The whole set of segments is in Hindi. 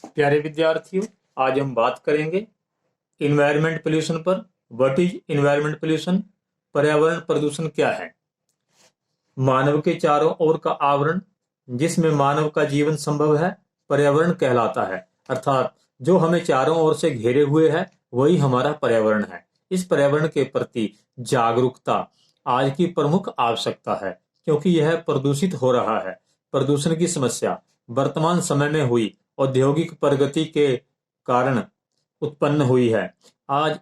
प्यारे विद्यार्थियों, आज हम बात करेंगे इन्वायरमेंट पोल्यूशन पर। What is environment pollution? पर्यावरण प्रदूषण क्या है? मानव के चारों ओर का आवरण जिसमें मानव का जीवन संभव है पर्यावरण कहलाता है। अर्थात जो हमें चारों ओर से घेरे हुए है वही हमारा पर्यावरण है। इस पर्यावरण के प्रति जागरूकता आज की प्रमुख आवश्यकता है, क्योंकि यह प्रदूषित हो रहा है। प्रदूषण की समस्या वर्तमान समय में हुई औद्योगिक प्रगति के कारण उत्पन्न हुई है। आज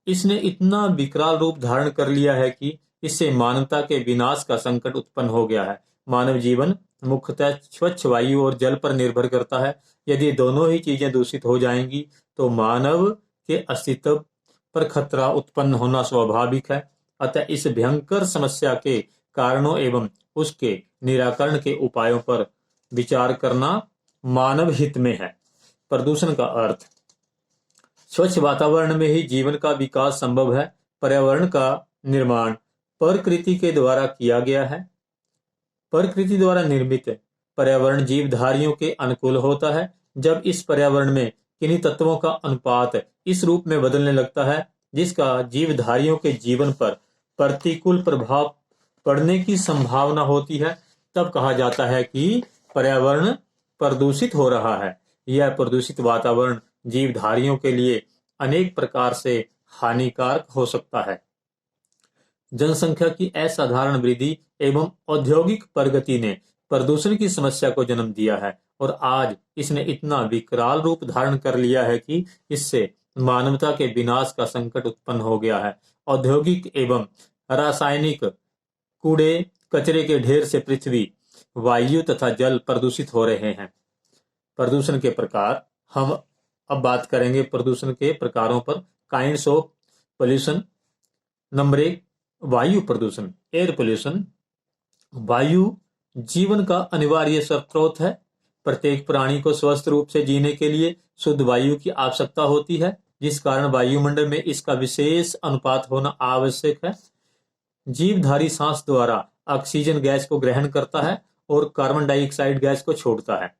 इसने इतना विकराल रूप धारण कर लिया है कि इससे मानवता के विनाश का संकट उत्पन्न हो गया है। मानव जीवन मुख्यतः स्वच्छ वायु और जल पर निर्भर करता है। यदि दोनों ही चीजें दूषित हो जाएंगी तो मानव के अस्तित्व पर खतरा उत्पन्न होना स्वाभाविक है। अतः इस भयंकर समस्या के कारणों एवं उसके निराकरण के उपायों पर विचार करना मानव हित में है। प्रदूषण का अर्थ: स्वच्छ वातावरण में ही जीवन का विकास संभव है। पर्यावरण का निर्माण प्रकृति के द्वारा किया गया है। प्रकृति द्वारा निर्मित पर्यावरण जीवधारियों के अनुकूल होता है। जब इस पर्यावरण में किन्हीं तत्वों का अनुपात इस रूप में बदलने लगता है जिसका जीवधारियों के जीवन पर प्रतिकूल प्रभाव पड़ने की संभावना होती है, तब कहा जाता है कि पर्यावरण प्रदूषित हो रहा है। यह प्रदूषित वातावरण जीवधारियों के लिए अनेक प्रकार से हानिकारक हो सकता है। जनसंख्या की असाधारण वृद्धि एवं औद्योगिक प्रगति ने प्रदूषण की समस्या को जन्म दिया है और आज इसने इतना विकराल रूप धारण कर लिया है कि इससे मानवता के विनाश का संकट उत्पन्न हो गया है। औद्योगिक एवं रासायनिक कूड़े कचरे के ढेर से पृथ्वी, वायु तथा जल प्रदूषित हो रहे हैं। प्रदूषण के प्रकार: हम अब बात करेंगे प्रदूषण के प्रकारों पर। Kinds of pollution. नंबर 1, वायु प्रदूषण, एयर पोल्यूशन। वायु जीवन का अनिवार्य स्रोत है। प्रत्येक प्राणी को स्वस्थ रूप से जीने के लिए शुद्ध वायु की आवश्यकता होती है, जिस कारण वायुमंडल में इसका विशेष अनुपात होना आवश्यक है। जीवधारी सांस द्वारा ऑक्सीजन गैस को ग्रहण करता है और कार्बन डाइऑक्साइड गैस को छोड़ता है।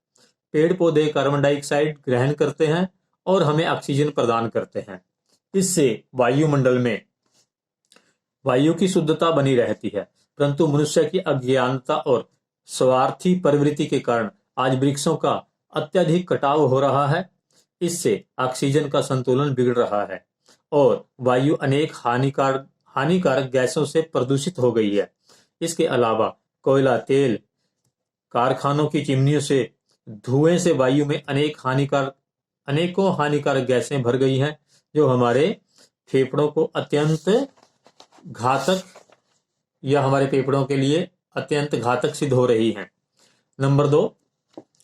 पेड़ पौधे कार्बन डाइऑक्साइड ग्रहण करते हैं और हमें ऑक्सीजन प्रदान करते हैं। इससे वायुमंडल में वायु की शुद्धता बनी रहती है। परंतु मनुष्य की अज्ञानता और स्वार्थी प्रवृत्ति के कारण आज वृक्षों का अत्यधिक कटाव हो रहा है। इससे ऑक्सीजन का संतुलन बिगड़ रहा है और वायु अनेक हानिकारक गैसों से प्रदूषित हो गई है। इसके अलावा कोयला, तेल, कारखानों की चिमनियों से धुएं से वायु में अनेकों हानिकारक गैसें भर गई हैं, जो हमारे फेफड़ों को अत्यंत घातक या हमारे फेफड़ों के लिए अत्यंत घातक सिद्ध हो रही हैं। नंबर 2,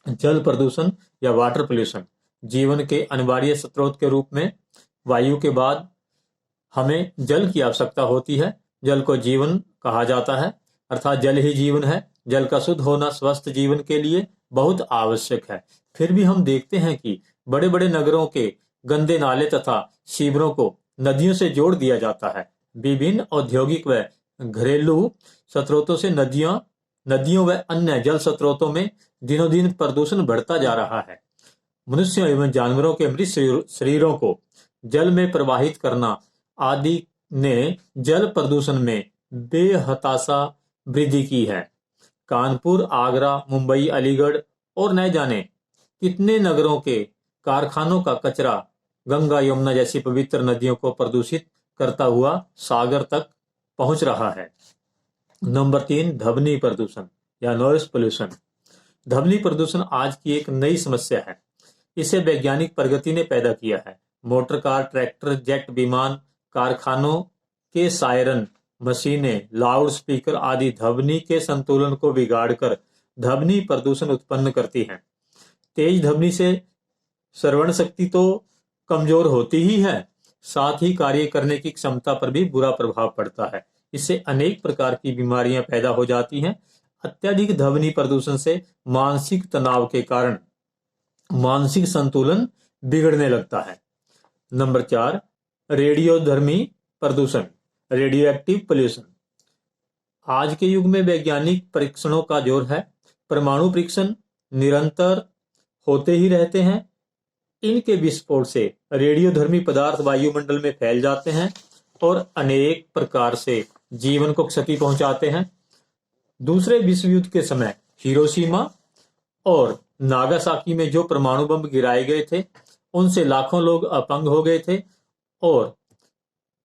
जल प्रदूषण या वाटर पोल्यूशन। जीवन के अनिवार्य स्रोत के रूप में वायु के बाद हमें जल की आवश्यकता होती है। जल को जीवन कहा जाता है, अर्थात जल ही जीवन है। जल का शुद्ध होना स्वस्थ जीवन के लिए बहुत आवश्यक है। फिर भी हम देखते हैं कि बड़े बड़े नगरों के गंदे नाले तथा सीवरों को नदियों से जोड़ दिया जाता है। विभिन्न औद्योगिक व घरेलू स्रोतों से नदियों व अन्य जल स्रोतों में दिनों दिन प्रदूषण बढ़ता जा रहा है। मनुष्यों एवं जानवरों के मृत शरीरों को जल में प्रवाहित करना आदि ने जल प्रदूषण में बेहताशा वृद्धि की है। कानपुर, आगरा, मुंबई, अलीगढ़ और न जाने कितने नगरों के कारखानों का कचरा गंगा, यमुना जैसी पवित्र नदियों को प्रदूषित करता हुआ सागर तक पहुंच रहा है। नंबर 3, ध्वनि प्रदूषण या नॉइस पोल्यूशन। ध्वनि प्रदूषण आज की एक नई समस्या है। इसे वैज्ञानिक प्रगति ने पैदा किया है। मोटर कार, ट्रैक्टर, जेट विमान, कारखानों के सायरन, मशीनें, लाउड स्पीकर आदि ध्वनि के संतुलन को बिगाड़कर ध्वनि प्रदूषण उत्पन्न करती हैं। तेज ध्वनि से श्रवण शक्ति तो कमजोर होती ही है, साथ ही कार्य करने की क्षमता पर भी बुरा प्रभाव पड़ता है। इससे अनेक प्रकार की बीमारियां पैदा हो जाती हैं। अत्यधिक ध्वनि प्रदूषण से मानसिक तनाव के कारण मानसिक संतुलन बिगड़ने लगता है। नंबर 4, रेडियोधर्मी प्रदूषण, रेडियो एक्टिव पोल्यूशन। आज के युग में वैज्ञानिक परीक्षणों का जोर है। परमाणु परीक्षण निरंतर होते ही रहते हैं। इनके विस्फोट से रेडियोधर्मी पदार्थ वायुमंडल में फैल जाते हैं और अनेक प्रकार से जीवन को क्षति पहुंचाते हैं। दूसरे विश्व युद्ध के समय हिरोशिमा और नागासाकी में जो परमाणु बम गिराए गए थे, उनसे लाखों लोग अपंग हो गए थे और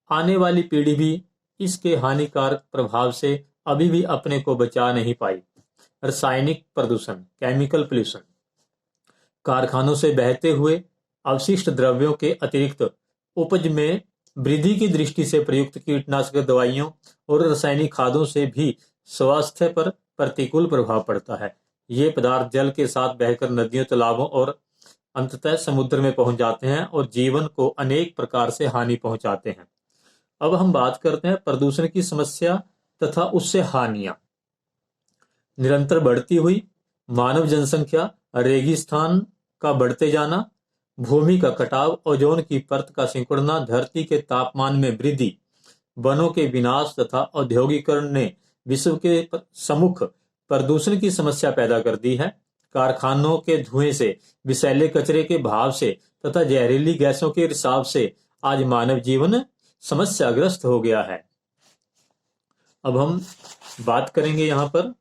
आने वाली पीढ़ी भी इसके हानिकारक प्रभाव से अभी भी अपने को बचा नहीं पाई। रासायनिक प्रदूषण, केमिकल पोल्यूशन, कारखानों से बहते हुए अवशिष्ट द्रव्यों के अतिरिक्त उपज में वृद्धि की दृष्टि से प्रयुक्त कीटनाशक दवाइयों और रासायनिक खादों से भी स्वास्थ्य पर प्रतिकूल प्रभाव पड़ता है। ये पदार्थ जल के साथ बहकर नदियों, तालाबों और अंततः समुद्र में पहुंच जाते हैं और जीवन को अनेक प्रकार से हानि पहुंचाते हैं। अब हम बात करते हैं प्रदूषण की समस्या तथा उससे हानियां। निरंतर बढ़ती हुई मानव जनसंख्या, रेगिस्तान का बढ़ते जाना, भूमि का कटाव, ओजोन की परत का सिकुड़ना, धरती के तापमान में वृद्धि, वनों के विनाश तथा औद्योगिकरण ने विश्व के सम्मुख प्रदूषण की समस्या पैदा कर दी है। कारखानों के धुएं से, विषैले कचरे के भाव से तथा जहरीली गैसों के रिसाव से आज मानव जीवन समस्याग्रस्त हो गया है। अब हम बात करेंगे यहाँ पर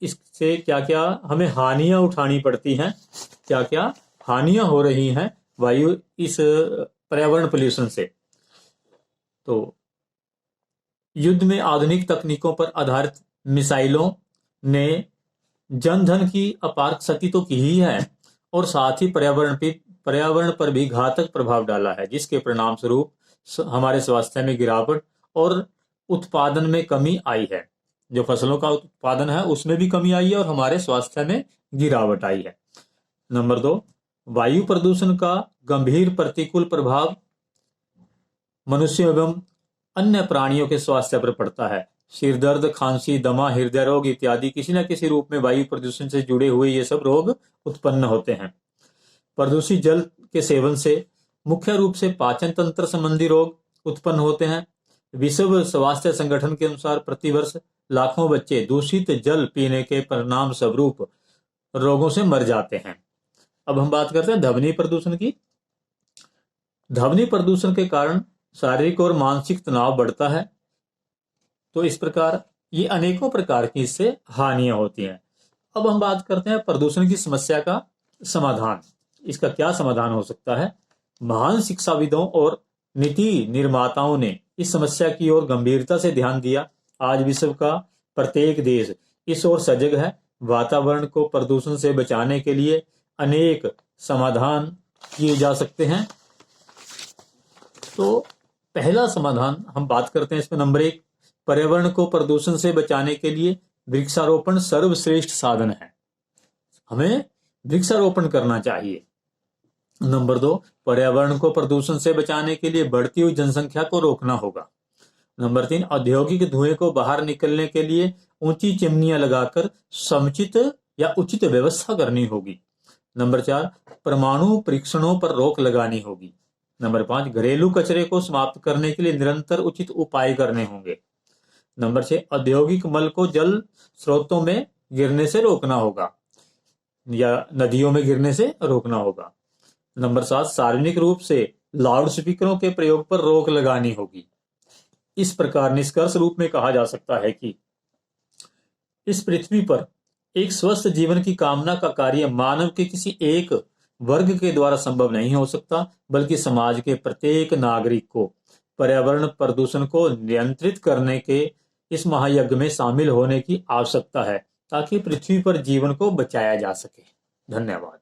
इससे क्या क्या हमें हानियां उठानी पड़ती हैं, क्या क्या हानियां हो रही हैं वायु इस पर्यावरण पोल्यूशन से। तो युद्ध में आधुनिक तकनीकों पर आधारित मिसाइलों ने जनधन की अपार क्षति तो की ही है और साथ ही पर्यावरण पर भी घातक प्रभाव डाला है, जिसके परिणाम स्वरूप हमारे स्वास्थ्य में गिरावट और उत्पादन में कमी आई है। जो फसलों का उत्पादन है उसमें भी कमी आई है और हमारे स्वास्थ्य में गिरावट आई है। नंबर 2, वायु प्रदूषण का गंभीर प्रतिकूल प्रभाव मनुष्यों एवं अन्य प्राणियों के स्वास्थ्य पर पड़ता है। सिर दर्द, खांसी, दमा, हृदय रोग इत्यादि किसी न किसी रूप में वायु प्रदूषण से जुड़े हुए ये सब रोग उत्पन्न होते हैं। प्रदूषित जल के सेवन से मुख्य रूप से पाचन तंत्र संबंधी रोग उत्पन्न होते हैं। विश्व स्वास्थ्य संगठन के अनुसार प्रतिवर्ष लाखों बच्चे दूषित जल पीने के परिणाम स्वरूप रोगों से मर जाते हैं। अब हम बात करते हैं ध्वनि प्रदूषण की। ध्वनि प्रदूषण के कारण शारीरिक और मानसिक तनाव बढ़ता है। तो इस प्रकार ये अनेकों प्रकार की इससे हानियां होती हैं। अब हम बात करते हैं प्रदूषण की समस्या का समाधान। इसका क्या समाधान हो सकता है? महान शिक्षाविदों और नीति निर्माताओं ने इस समस्या की ओर गंभीरता से ध्यान दिया। आज विश्व का प्रत्येक देश इस ओर सजग है। वातावरण को प्रदूषण से बचाने के लिए अनेक समाधान किए जा सकते हैं। तो पहला समाधान हम बात करते हैं इसमें, नंबर 1, पर्यावरण को प्रदूषण से बचाने के लिए वृक्षारोपण सर्वश्रेष्ठ साधन है। हमें वृक्षारोपण करना चाहिए। नंबर 2, पर्यावरण को प्रदूषण से बचाने के लिए बढ़ती हुई जनसंख्या को रोकना होगा। नंबर 3, औद्योगिक धुएं को बाहर निकलने के लिए ऊंची चिमनियां लगाकर समुचित या उचित व्यवस्था करनी होगी। नंबर 4, परमाणु परीक्षणों पर रोक लगानी होगी। नंबर 5, घरेलू कचरे को समाप्त करने के लिए निरंतर उचित उपाय करने होंगे। नंबर 6, औद्योगिक मल को जल स्रोतों में गिरने से रोकना होगा या नदियों में गिरने से रोकना होगा। नंबर 7, सार्वजनिक रूप से लाउड स्पीकरों के प्रयोग पर रोक लगानी होगी। इस प्रकार निष्कर्ष रूप में कहा जा सकता है कि इस पृथ्वी पर एक स्वस्थ जीवन की कामना का कार्य मानव के किसी एक वर्ग के द्वारा संभव नहीं हो सकता, बल्कि समाज के प्रत्येक नागरिक को पर्यावरण प्रदूषण को नियंत्रित करने के इस महायज्ञ में शामिल होने की आवश्यकता है, ताकि पृथ्वी पर जीवन को बचाया जा सके। धन्यवाद।